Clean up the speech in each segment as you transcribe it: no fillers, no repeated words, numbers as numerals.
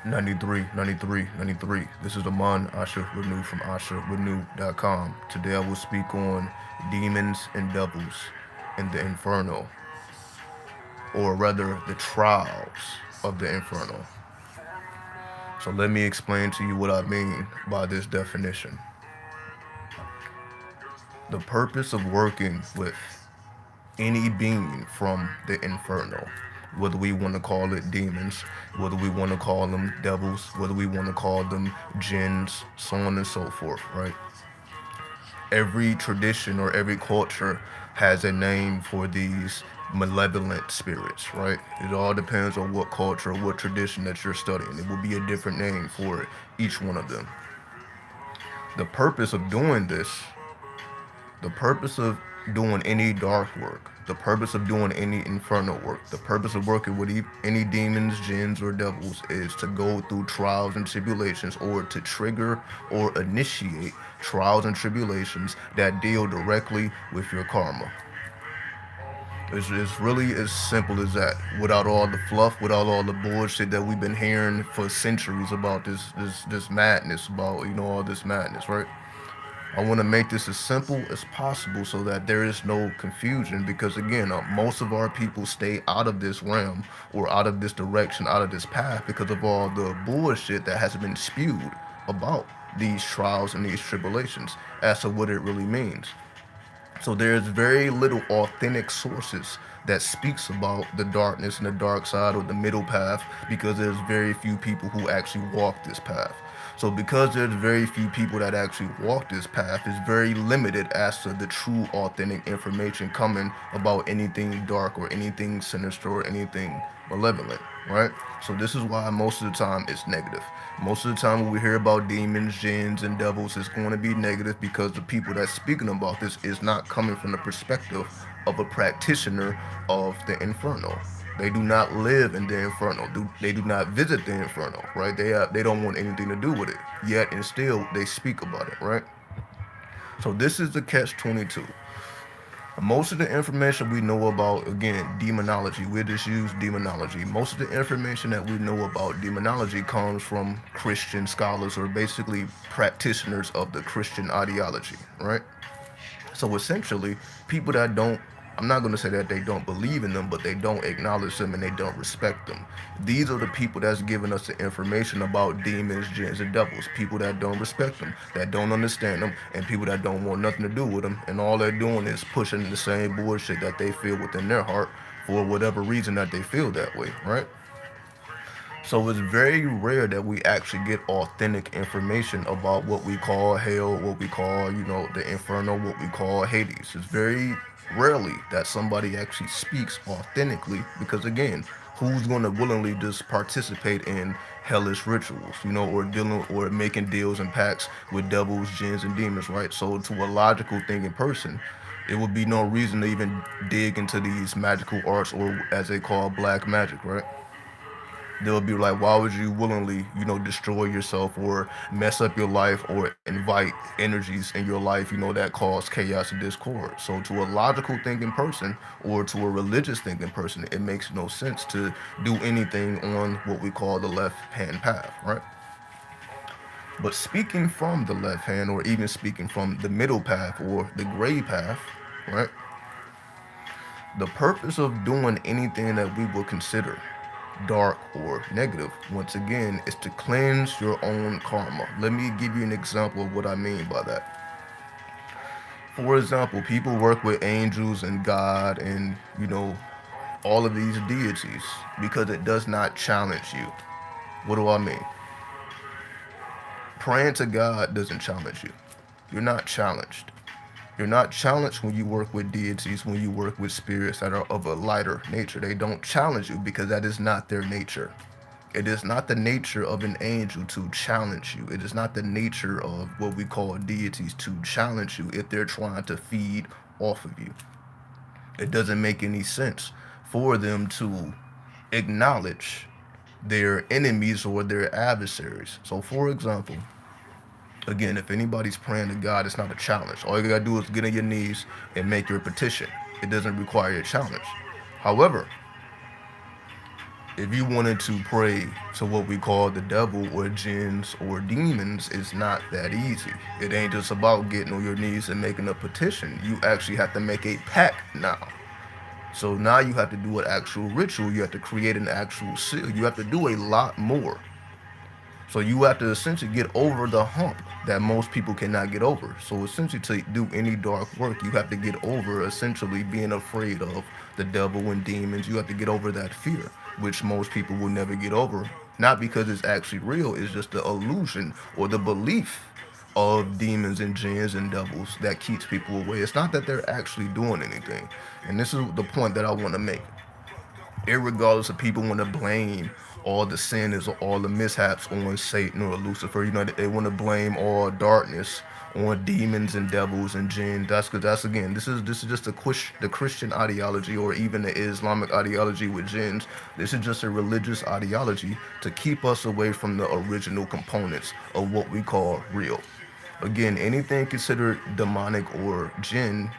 93, 93, 93. This is Aman Asha Renew from AshaRenew.com. Today I will speak on demons and devils in the Inferno, or rather, the trials of the Inferno. So let me explain to you what I mean by this definition. The purpose of working with any being from the Inferno, whether we want to call it demons, whether we want to call them devils, whether we want to call them jinns, so on and so forth, right? Every tradition or every culture has a name for these malevolent spirits, right? It all depends on what culture, what tradition that you're studying. It will be a different name for each one of them. The purpose of doing this, the purpose of doing any dark work, the purpose of doing any infernal work, the purpose of working with any demons, jinns, or devils is to go through trials and tribulations, or to trigger or initiate trials and tribulations that deal directly with your karma. It's really as simple as that. Without all the fluff, without all the bullshit that we've been hearing for centuries about this madness, about all this madness, right? I want to make this as simple as possible so that there is no confusion, because again, most of our people stay out of this realm or out of this direction, out of this path, because of all the bullshit that has been spewed about these trials and these tribulations as to what it really means. So there's very little authentic sources that speaks about the darkness and the dark side or the middle path, because there's very few people who actually walk this path. So because there's very few people that actually walk this path, it's very limited as to the true authentic information coming about anything dark or anything sinister or anything malevolent, right? So this is why most of the time it's negative. Most of the time when we hear about demons, jinns, and devils, it's going to be negative, because the people that's speaking about this is not coming from the perspective of a practitioner of the Inferno. They do not live in the Inferno. They do not visit the Inferno, right? They don't want anything to do with it. Yet and still they speak about it, right? So this is the catch 22. Most of the information we know about, again, demonology, we just use demonology. Most of the information that we know about demonology comes from Christian scholars, or basically practitioners of the Christian ideology, right? So essentially, people that don't, I'm not going to say that they don't believe in them, but they don't acknowledge them and they don't respect them. These are the people that's giving us the information about demons, jinns, and devils. People that don't respect them, that don't understand them, and people that don't want nothing to do with them. And all they're doing is pushing the same bullshit that they feel within their heart for whatever reason that they feel that way, right? So it's very rare that we actually get authentic information about what we call hell, what we call, the inferno, what we call Hades. It's very rarely that somebody actually speaks authentically, because again, who's going to willingly just participate in hellish rituals, or dealing or making deals and pacts with devils, jinns, and demons, right? So to a logical thinking person, it would be no reason to even dig into these magical arts, or as they call black magic, right? They'll be like, why would you willingly, destroy yourself or mess up your life or invite energies in your life, that cause chaos and discord? So to a logical thinking person or to a religious thinking person, it makes no sense to do anything on what we call the left hand path, right? But speaking from the left hand, or even speaking from the middle path or the gray path, right? The purpose of doing anything that we will consider dark or negative, once again, is to cleanse your own karma. Let me give you an example of what I mean by that. For example, people work with angels and God and, all of these deities because it does not challenge you. What do I mean? Praying to God doesn't challenge you. You're not challenged. You're not challenged when you work with deities, when you work with spirits that are of a lighter nature. They don't challenge you because that is not their nature. It is not the nature of an angel to challenge you. It is not the nature of what we call deities to challenge you if they're trying to feed off of you. It doesn't make any sense for them to acknowledge their enemies or their adversaries. So, for example, again, if anybody's praying to God, it's not a challenge. All you gotta do is get on your knees and make your petition. It doesn't require a challenge. However, If you wanted to pray to what we call the devil or jinns or demons, it's not that easy. It ain't just about getting on your knees and making a petition. You actually have to make a pact now. So now you have to do an actual ritual. You have to create an actual seal. You have to do a lot more. So you have to essentially get over the hump that most people cannot get over. So essentially to do any dark work, you have to get over essentially being afraid of the devil and demons. You have to get over that fear, which most people will never get over. Not because it's actually real, it's just the illusion or the belief of demons and jinns and devils that keeps people away. It's not that they're actually doing anything. And this is the point that I want to make. Irregardless of people want to blame all the sins or all the mishaps on Satan or Lucifer. You know, they want to blame all darkness on demons and devils and jinn. That's because that's again, this is just the Christian ideology or even the Islamic ideology with jinns. This is just a religious ideology to keep us away from the original components of what we call real. Again, anything considered demonic or jinn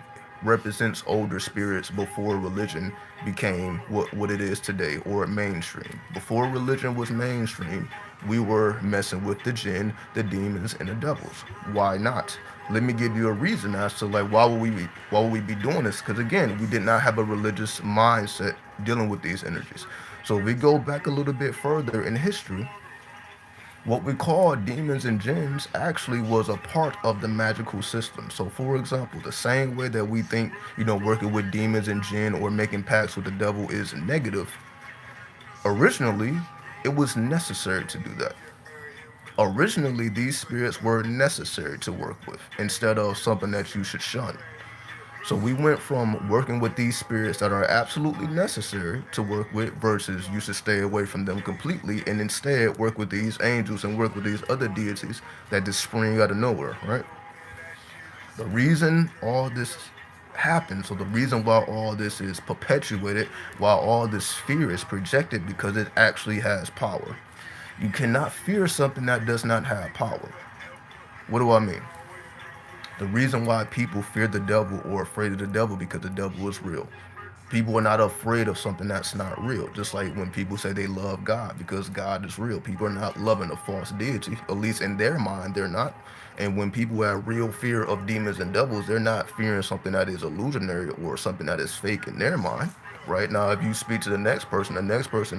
represents older spirits before religion became what it is today or mainstream. Before religion was mainstream, we were messing with the jinn, the demons, and the devils. Why not? Let me give you a reason as to like why would we be doing this? Because again, we did not have a religious mindset dealing with these energies. So if we go back a little bit further in history, what we call demons and jinns actually was a part of the magical system. So, for example, the same way that we think, working with demons and jinn or making pacts with the devil is negative, originally it was necessary to do that. Originally, these spirits were necessary to work with instead of something that you should shun. So we went from working with these spirits that are absolutely necessary to work with versus you should stay away from them completely and instead work with these angels and work with these other deities that just spring out of nowhere, right? The reason all this happens, or the reason why all this is perpetuated, why all this fear is projected, because it actually has power. You cannot fear something that does not have power. What do I mean? The reason why people fear the devil or afraid of the devil because the devil is real. People are not afraid of something that's not real. Just like when people say they love God because God is real. People are not loving a false deity. At least in their mind, they're not. And when people have real fear of demons and devils, they're not fearing something that is illusionary or something that is fake in their mind. Right now, if you speak to the next person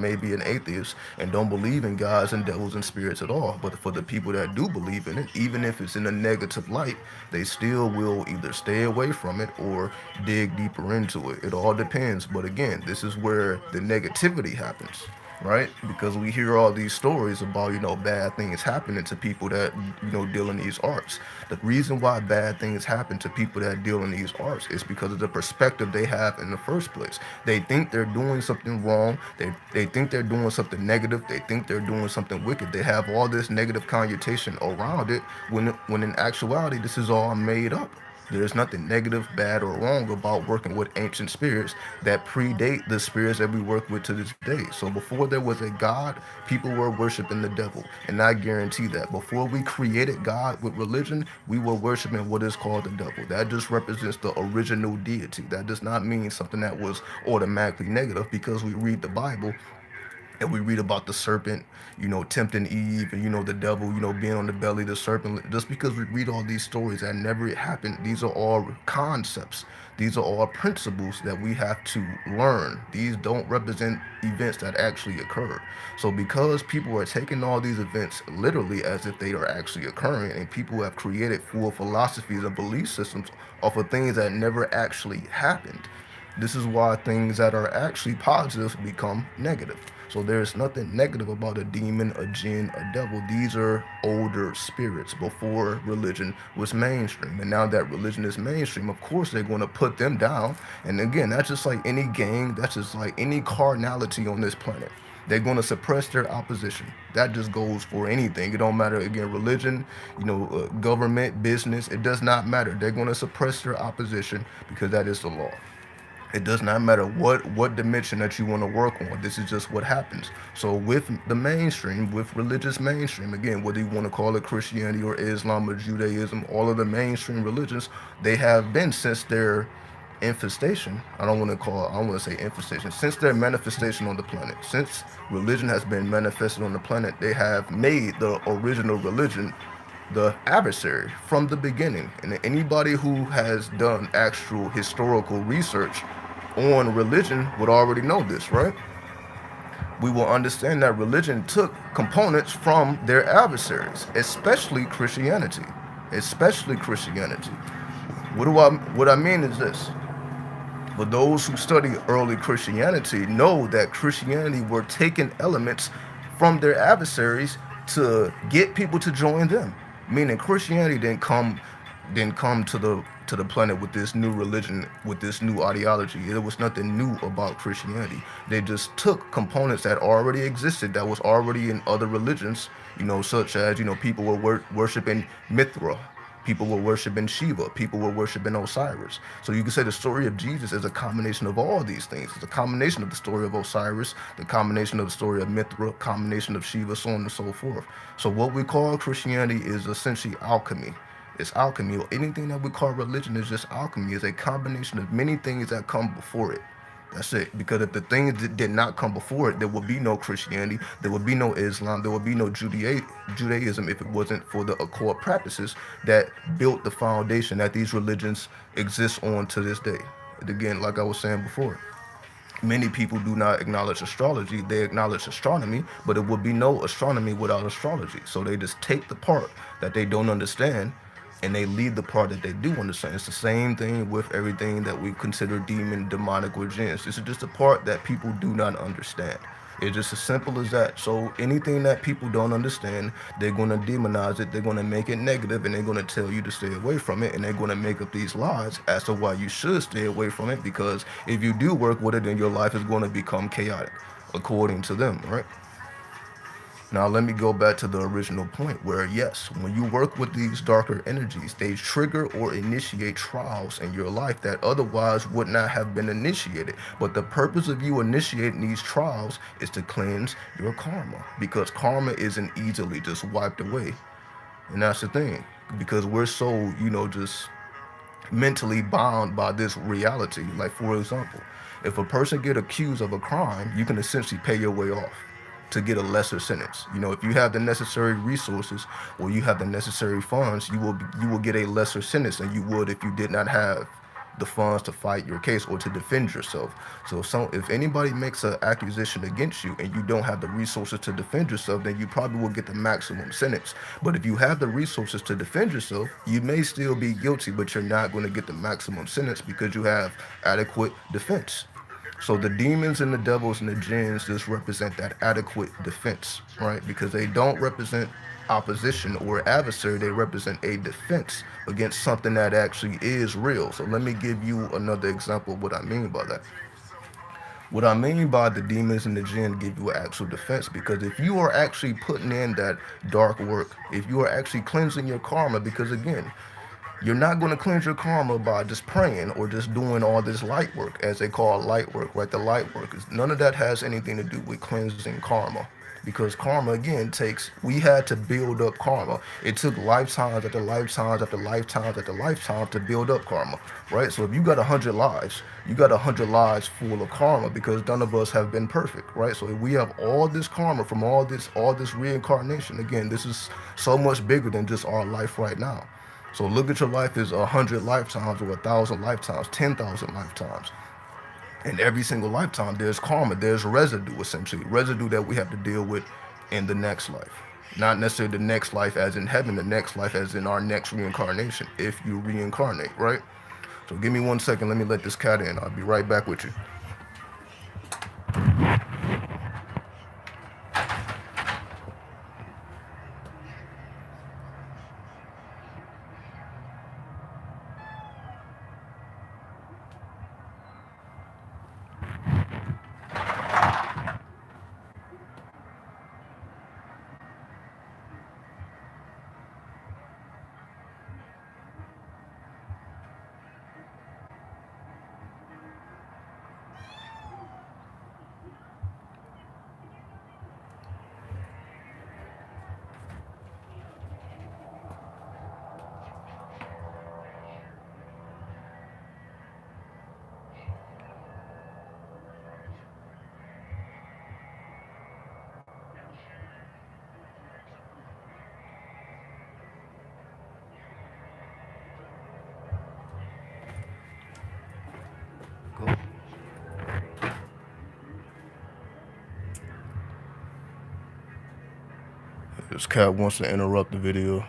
may be an atheist and don't believe in gods and devils and spirits at all. But for the people that do believe in it, even if it's in a negative light, they still will either stay away from it or dig deeper into it. It all depends. But again, this is where the negativity happens, right? Because we hear all these stories about, bad things happening to people that, deal in these arts. The reason why bad things happen to people that deal in these arts is because of the perspective they have in the first place. They think they're doing something wrong. They think they're doing something negative. They think they're doing something wicked. They have all this negative connotation around it when in actuality, this is all made up. There's nothing negative, bad, or wrong about working with ancient spirits that predate the spirits that we work with to this day. So before there was a God, people were worshiping the devil. And I guarantee that before we created God with religion, we were worshiping what is called the devil. That just represents the original deity. That does not mean something that was automatically negative because we read the Bible and we read about the serpent, tempting Eve, and the devil, being on the belly of the serpent. Just because we read all these stories that never happened, these are all concepts. These are all principles that we have to learn. These don't represent events that actually occurred. So because people are taking all these events literally as if they are actually occurring, and people have created full philosophies and belief systems off of things that never actually happened, this is why things that are actually positive become negative. So there's nothing negative about a demon, a jinn, a devil. These are older spirits before religion was mainstream. And now that religion is mainstream, of course they're going to put them down. And again, that's just like any gang, that's just like any carnality on this planet. They're going to suppress their opposition. That just goes for anything. It don't matter, again, religion, government, business. It does not matter. They're going to suppress their opposition because that is the law. It does not matter what dimension that you want to work on. This is just what happens. So with the mainstream, with religious mainstream, again, whether you want to call it Christianity or Islam or Judaism, all of the mainstream religions, they have been since their infestation, I don't want to say infestation, since their manifestation on the planet, since religion has been manifested on the planet, they have made the original religion the adversary from the beginning. And anybody who has done actual historical research on religion would already know this, right? We will understand that religion took components from their adversaries, especially Christianity. Especially Christianity. What I mean is this. But those who study early Christianity know that Christianity were taking elements from their adversaries to get people to join them. Meaning Christianity didn't come to the planet with this new religion, with this new ideology. There was nothing new about Christianity. They just took components that already existed, that was already in other religions, such as, people were worshiping Mithra. People were worshiping Shiva. People were worshiping Osiris. So you can say the story of Jesus is a combination of all these things. It's a combination of the story of Osiris, the combination of the story of Mithra, combination of Shiva, so on and so forth. So what we call Christianity is essentially alchemy. It's alchemy. Or anything that we call religion is just alchemy. It's a combination of many things that come before it. That's it. Because if the things that did not come before it, there would be no Christianity, there would be no Islam, there would be no Judaism if it wasn't for the occult practices that built the foundation that these religions exist on to this day. And again, like I was saying before, many people do not acknowledge astrology. They acknowledge astronomy, but it would be no astronomy without astrology. So they just take the part that they don't understand and they leave the part that they do understand. It's the same thing with everything that we consider demon, demonic, or jinns. This is just the part that people do not understand. It's just as simple as that. So anything that people don't understand, they're going to demonize it. They're going to make it negative, and they're going to tell you to stay away from it. And they're going to make up these lies as to why you should stay away from it. Because if you do work with it, then your life is going to become chaotic, according to them, right? Now, let me go back to the original point where, yes, when you work with these darker energies, they trigger or initiate trials in your life that otherwise would not have been initiated. But the purpose of you initiating these trials is to cleanse your karma, because karma isn't easily just wiped away. And that's the thing, because we're so, just mentally bound by this reality. Like, for example, if a person get accused of a crime, you can essentially pay your way off to get a lesser sentence. If you have the necessary resources or you have the necessary funds, you will get a lesser sentence than you would if you did not have the funds to fight your case or to defend yourself. So if anybody makes an accusation against you and you don't have the resources to defend yourself, then you probably will get the maximum sentence. But if you have the resources to defend yourself, you may still be guilty, but you're not going to get the maximum sentence because you have adequate defense. So the demons and the devils and the jinns just represent that adequate defense, right? Because they don't represent opposition or adversary, they represent a defense against something that actually is real. So let me give you another example of what I mean by that. What I mean by the demons and the jinn give you actual defense, because if you are actually putting in that dark work, if you are actually cleansing your karma, because again, you're not going to cleanse your karma by just praying or just doing all this light work, as they call light work, right? The light work is none of that has anything to do with cleansing karma. Because karma again we had to build up karma. It took lifetimes after lifetimes after lifetimes after lifetimes to build up karma, right? So if you got 100 lives, you got 100 lives full of karma, because none of us have been perfect, right? So if we have all this karma from all this reincarnation, again, this is so much bigger than just our life right now. So look at your life as 100 lifetimes or 1,000 lifetimes, 10,000 lifetimes. And every single lifetime, there's karma, there's residue, essentially, residue that we have to deal with in the next life. Not necessarily the next life as in heaven, the next life as in our next reincarnation, if you reincarnate, right? So give me 1 second, let me let this cat in. I'll be right back with you. This cat wants to interrupt the video.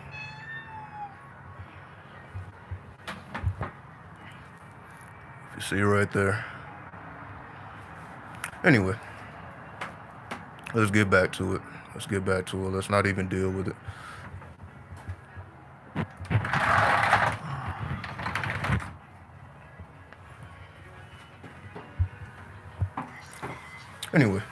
You see right there. Anyway, let's get back to it. Let's not even deal with it. Anyway,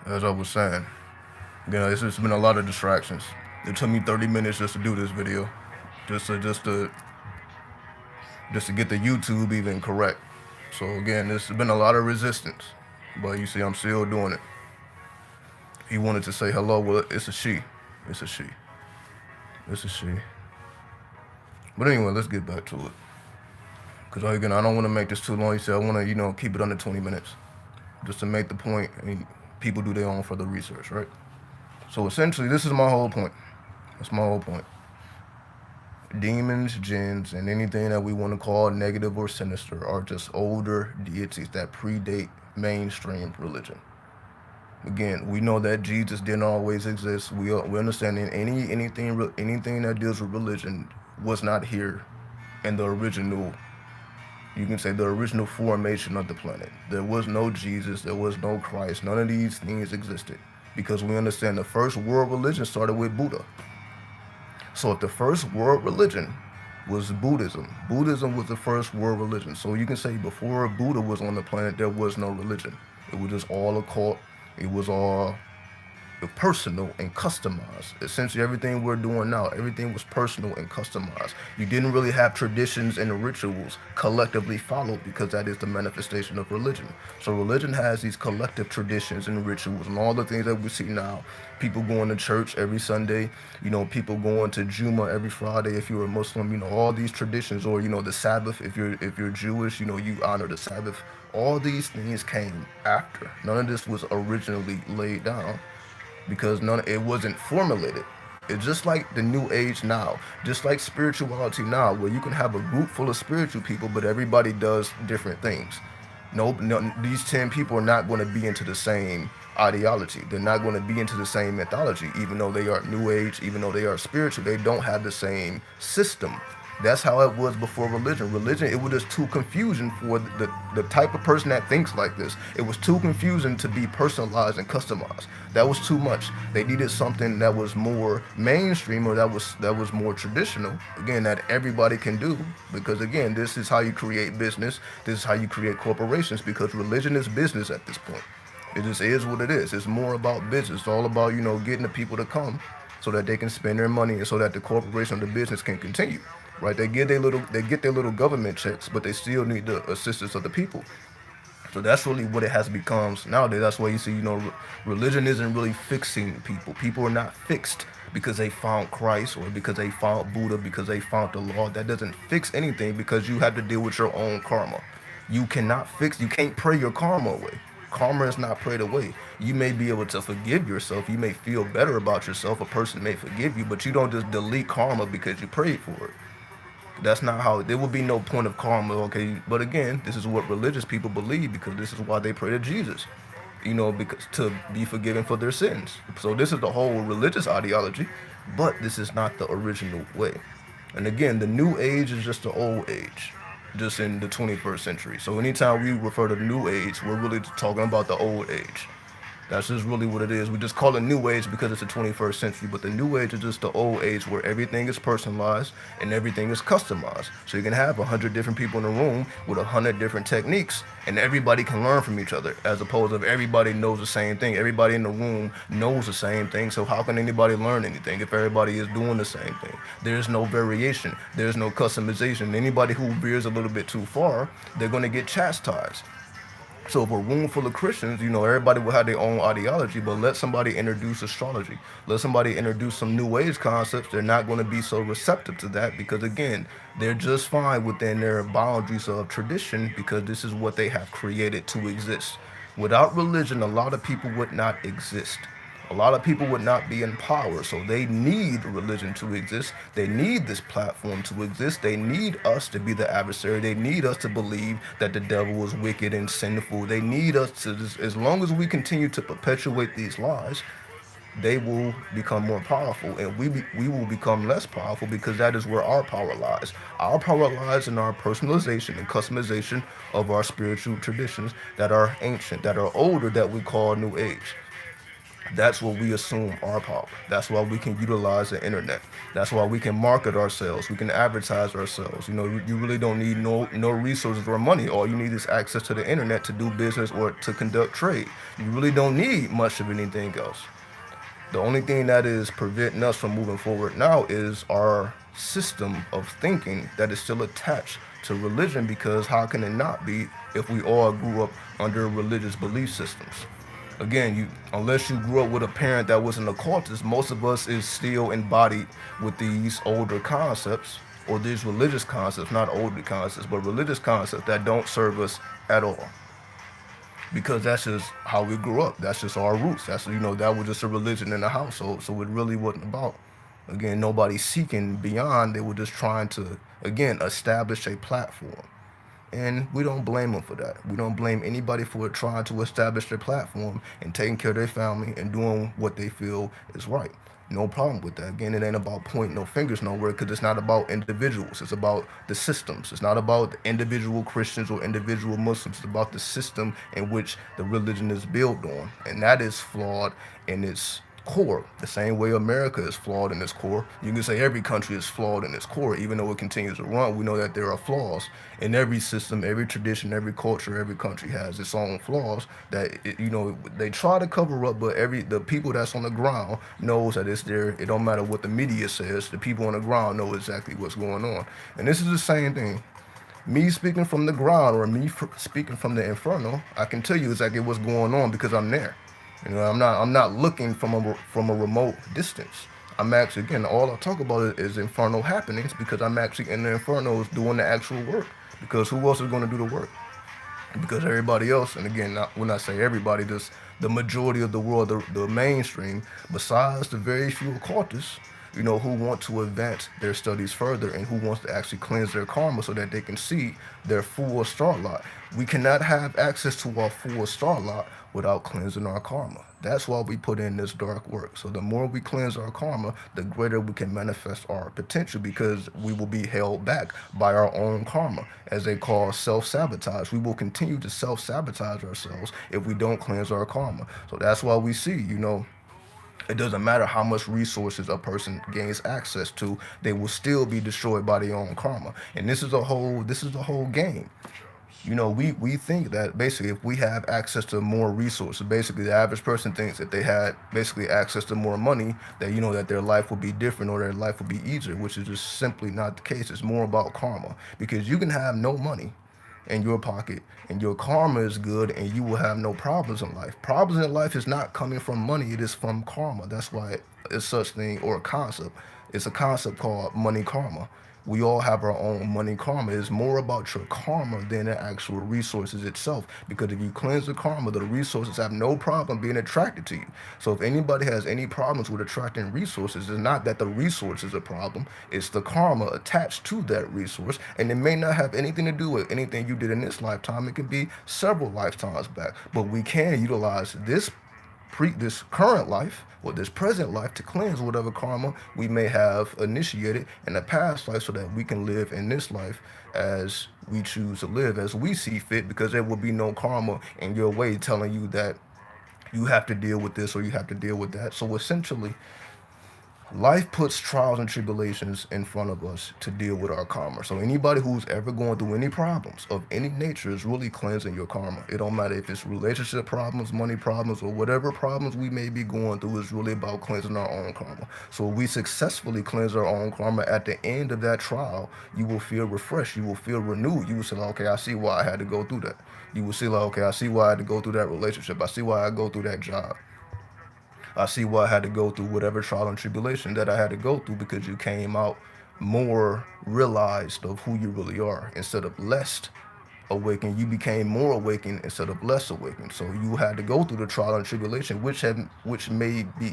as I was saying, it's just been a lot of distractions. It took me 30 minutes just to do this video, just to get the YouTube even correct. So again, there's been a lot of resistance, but you see, I'm still doing it. He wanted to say hello. Well, it's a she. It's a she. It's a she. But anyway, let's get back to it. Because again, I don't want to make this too long. You said I want to, keep it under 20 minutes, just to make the point. I mean, people do their own further research, right? So essentially, this is my whole point. That's my whole point. Demons, jinns, and anything that we want to call negative or sinister are just older deities that predate mainstream religion. Again, we know that Jesus didn't always exist. We understand that anything that deals with religion was not here in the original, you can say, the original formation of the planet. There was no Jesus, there was no Christ. None of these things existed, because we understand the first world religion started with Buddha. So if the first world religion was Buddhism, Buddhism was the first world religion. So you can say before Buddha was on the planet, there was no religion. It was just all a cult. It was all personal and customized. Essentially, everything we're doing now, everything was personal and customized. You didn't really have traditions and rituals collectively followed, because that is the manifestation of religion. So religion has these collective traditions and rituals, and all the things that we see now. People going to church every Sunday, people going to Juma every Friday if you're a Muslim, all these traditions, or the Sabbath if you're Jewish, you honor the Sabbath. All these things came after. None of this was originally laid down, because it wasn't formulated. It's just like the new age now, just like spirituality now, where you can have a group full of spiritual people, but everybody does different things. No, these 10 people are not going to be into the same ideology. They're not going to be into the same mythology, even though they are new age, even though they are spiritual. They don't have the same system. That's how it was before religion. Religion, it was just too confusing for the type of person that thinks like this. It was too confusing to be personalized and customized. That was too much. They needed something that was more mainstream, or that was more traditional. Again, that everybody can do, because again, this is how you create business. This is how you create corporations, because religion is business at this point. It just is what it is. It's more about business. It's all about, getting the people to come so that they can spend their money, and so that the corporation or the business can continue. Right? They get their little government checks, but they still need the assistance of the people. So that's really what it has become nowadays. That's why you see, religion isn't really fixing people. People are not fixed because they found Christ, or because they found Buddha, because they found the law. That doesn't fix anything, because you have to deal with your own karma. You can't pray your karma away. Karma is not prayed away. You may be able to forgive yourself. You may feel better about yourself. A person may forgive you, but you don't just delete karma because you prayed for it. That's not how. There will be no point of karma, okay? But again, this is what religious people believe, because this is why they pray to Jesus, because to be forgiven for their sins. So this is the whole religious ideology, but this is not the original way. And again, the new age is just the old age, just in the 21st century. So anytime we refer to the new age, we're really talking about the old age. That's just really what it is. We just call it new age because it's the 21st century, but the new age is just the old age, where everything is personalized and everything is customized. So you can have 100 different people in a room with 100 different techniques, and everybody can learn from each other, as opposed to everybody knows the same thing. Everybody in the room knows the same thing, so how can anybody learn anything if everybody is doing the same thing? There's no variation. There's no customization. Anybody who veers a little bit too far, they're going to get chastised. So if a room full of Christians, everybody will have their own ideology, but let somebody introduce astrology, let somebody introduce some new age concepts, they're not going to be so receptive to that, because again, they're just fine within their boundaries of tradition, because this is what they have created to exist. Without religion, a lot of people would not exist. A lot of people would not be in power, so they need religion to exist. They need this platform to exist. They need us to be the adversary. They need us to believe that the devil is wicked and sinful. They need us to, just, as long as we continue to perpetuate these lies, they will become more powerful, and we will become less powerful, because that is where our power lies. Our power lies in our personalization and customization of our spiritual traditions that are ancient, that are older, that we call New Age. That's what we assume our power. That's why we can utilize the internet. That's why we can market ourselves. We can advertise ourselves. You really don't need no resources or money. All you need is access to the internet to do business or to conduct trade. You really don't need much of anything else. The only thing that is preventing us from moving forward now is our system of thinking that is still attached to religion, because how can it not be if we all grew up under religious belief systems? Again, unless you grew up with a parent that was an occultist, most of us is still embodied with these older concepts, or these religious concepts, not older concepts, but religious concepts that don't serve us at all, because that's just how we grew up. That's just our roots. That was just a religion in the household. So it really wasn't about, again, nobody seeking beyond. They were just trying to, again, establish a platform. And we don't blame them for that. We don't blame anybody for trying to establish their platform and taking care of their family and doing what they feel is right. No problem with that. Again, it ain't about pointing no fingers nowhere, because it's not about individuals. It's about the systems. It's not about the individual Christians or individual Muslims. It's about the system in which the religion is built on. And that is flawed in its core. The same way America is flawed in its core. You can say every country is flawed in its core, even though it continues to run. We know that there are flaws in every system, every tradition, every culture, every country has its own flaws that they try to cover up, but the people that's on the ground knows that it's there. It don't matter what the media says. The people on the ground know exactly what's going on. And this is the same thing. Me speaking from the ground, or me speaking from the Inferno, I can tell you exactly what's going on, because I'm there. I'm not looking from a remote distance. I'm actually, again, all I talk about is Inferno happenings, because I'm actually in the Infernos doing the actual work. Because who else is going to do the work? Because everybody else, and again, when I say everybody, just the majority of the world, the mainstream, besides the very few occultists, who want to advance their studies further, and who wants to actually cleanse their karma so that they can see their full star lot. We cannot have access to our full star lot without cleansing our karma. That's why we put in this dark work. So the more we cleanse our karma, the greater we can manifest our potential, because we will be held back by our own karma, as they call self-sabotage. We will continue to self-sabotage ourselves if we don't cleanse our karma. So that's why we see, it doesn't matter how much resources a person gains access to, they will still be destroyed by their own karma. And this is the whole game. We think that basically if we have access to more resources, basically the average person thinks that they had basically access to more money, that that their life will be different, or their life will be easier, which is just simply not the case. It's more about karma, because you can have no money in your pocket and your karma is good, and you will have no problems in life. Problems in life is not coming from money, it is from karma. That's why it's such thing, or a concept. It's a concept called money karma. We all have our own money karma. It's more about your karma than the actual resources itself. Because if you cleanse the karma, the resources have no problem being attracted to you. So if anybody has any problems with attracting resources, it's not that the resource is a problem. It's the karma attached to that resource. And it may not have anything to do with anything you did in this lifetime. It can be several lifetimes back. But we can utilize this current life, or this present life, to cleanse whatever karma we may have initiated in the past life, so that we can live in this life as we choose to live, as we see fit, because there will be no karma in your way telling you that you have to deal with this or you have to deal with that. So essentially, life puts trials and tribulations in front of us to deal with our karma. So anybody who's ever going through any problems of any nature is really cleansing your karma. It don't matter if it's relationship problems, money problems, or whatever problems we may be going through, is really about cleansing our own karma. So if we successfully cleanse our own karma, at the end of that trial, you will feel refreshed. You will feel renewed. You will say, okay, I see why I had to go through that. You will see, like, okay, I see why I had to go through that relationship. I see why I go through that job. I see why I had to go through whatever trial and tribulation that I had to go through, because you came out more realized of who you really are, instead of less awakened, you became more awakened instead of less awakened. So you had to go through the trial and tribulation, which may be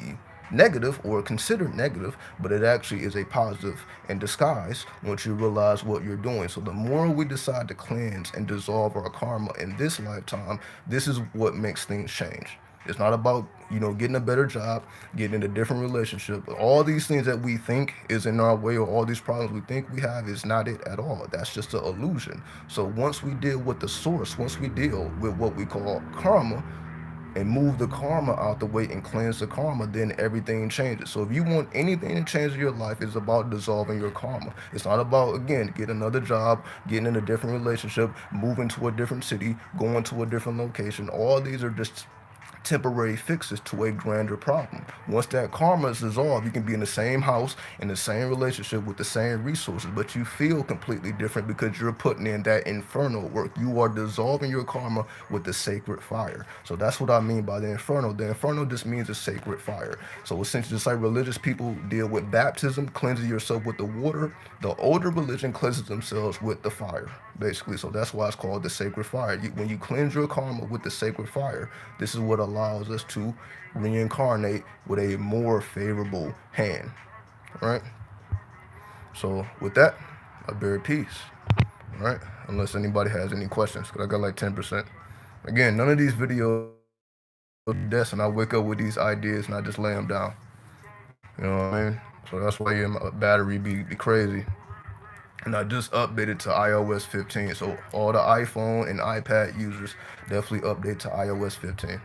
negative or considered negative, but it actually is a positive in disguise once you realize what you're doing. So the more we decide to cleanse and dissolve our karma in this lifetime, this is what makes things change. It's not about, getting a better job, getting in a different relationship. All these things that we think is in our way, or all these problems we think we have, is not it at all. That's just an illusion. So once we deal with the source, once we deal with what we call karma, and move the karma out the way and cleanse the karma, then everything changes. So if you want anything to change in your life, it's about dissolving your karma. It's not about, again, getting another job, getting in a different relationship, moving to a different city, going to a different location. All these are just temporary fixes to a grander problem. Once that karma is dissolved, you can be in the same house, in the same relationship, with the same resources, but you feel completely different because you're putting in that infernal work. You are dissolving your karma with the sacred fire. So that's what I mean by the inferno. The inferno just means a sacred fire. So essentially, just like religious people deal with baptism, cleansing yourself with the water, the older religion cleanses themselves with the fire, basically. So that's why it's called the sacred fire. When you cleanse your karma with the sacred fire, this is what allows us to reincarnate with a more favorable hand, right? So with that, I bear peace, right? Unless anybody has any questions, because I got like 10%. Again, none of these videos desk and I wake up with these ideas and I just lay them down. You know what I mean? So that's why your battery be crazy. And I just updated to iOS 15. So all the iPhone and iPad users definitely update to iOS 15.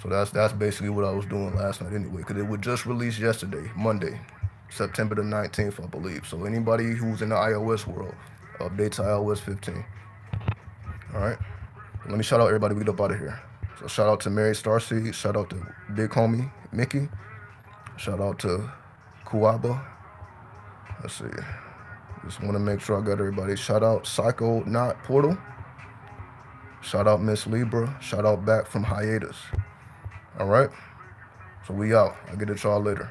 So that's basically what I was doing last night anyway, because it was just released yesterday, Monday, September the 19th, I believe. So anybody who's in the iOS world, update to iOS 15. All right. Let me shout out everybody. We get up out of here. So shout out to Mary Starseed. Shout out to Big Homie Mickey. Shout out to Kuaba. Let's see. Just want to make sure I got everybody. Shout out Psycho Not Portal. Shout out Miss Libra. Shout out back from hiatus. All right. So we out. I'll get at y'all later.